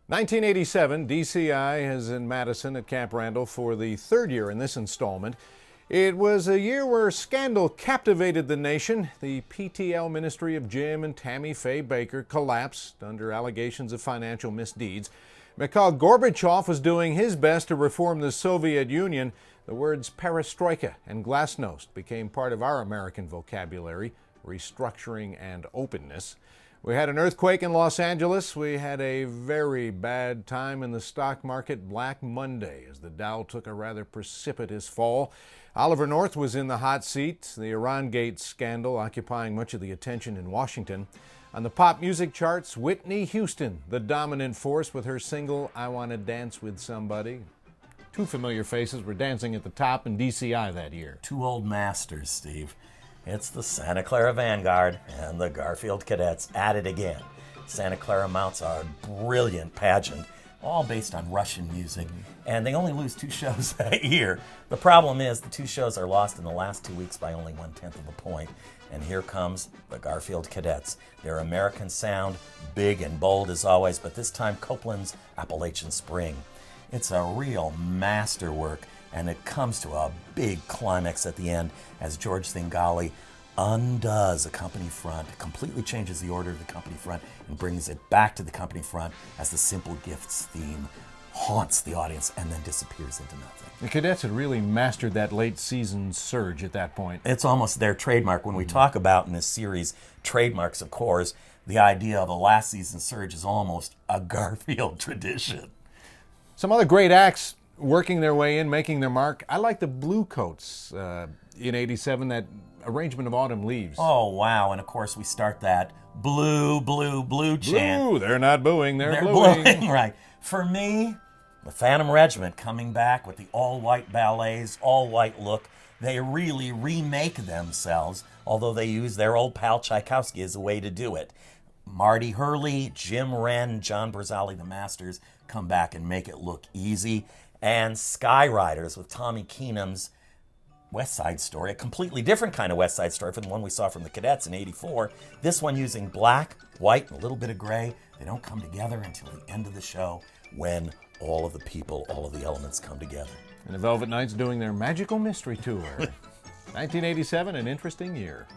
1987, DCI is in Madison at Camp Randall for the third year in this installment. It was a year where scandal captivated the nation. The PTL ministry of Jim and Tammy Faye Baker collapsed under allegations of financial misdeeds. Mikhail Gorbachev was doing his best to reform the Soviet Union. The words perestroika and glasnost became part of our American vocabulary, restructuring and openness. We had an earthquake in Los Angeles. We had a very bad time in the stock market, Black Monday, as the Dow took a rather precipitous fall. Oliver North was in the hot seat, the Irangate scandal occupying much of the attention in Washington. On the pop music charts, Whitney Houston, the dominant force with her single, I Want to Dance with Somebody. Two familiar faces were dancing at the top in DCI that year. Two old masters, Steve. It's the Santa Clara Vanguard and the Garfield Cadets at it again. Santa Clara mounts a brilliant pageant, all based on Russian music, and they only lose 2 shows a year. The problem is the 2 shows are lost in the last 2 weeks by only 1/10 of a point. And here comes the Garfield Cadets. Their American sound, big and bold as always, but this time Copeland's Appalachian Spring. It's a real masterwork, and it comes to a big climax at the end as George Thingali undoes a company front, completely changes the order of the company front, and brings it back to the company front as the Simple Gifts theme haunts the audience and then disappears into nothing. The Cadets had really mastered that late season surge at that point. It's almost their trademark. When we talk about in this series trademarks, of course, the idea of a last season surge is almost a Garfield tradition. Some other great acts working their way in, making their mark. I like the Blue Coats in '87, that arrangement of Autumn Leaves. Oh, wow. And of course, we start that blue, blue, blue chant. Blue, they're not booing, they're bluing. Right. For me, the Phantom Regiment coming back with the all-white ballets, all-white look. They really remake themselves, although they use their old pal Tchaikovsky as a way to do it. Marty Hurley, Jim Wren, John Berzali, the Masters, come back and make it look easy. And Skyriders with Tommy Keenan's West Side Story, a completely different kind of West Side Story from the one we saw from the Cadets in '84. This one using black, white, and a little bit of gray. They don't come together until the end of the show when all of the people, all of the elements come together. And the Velvet Knights doing their Magical Mystery Tour. 1987, an interesting year.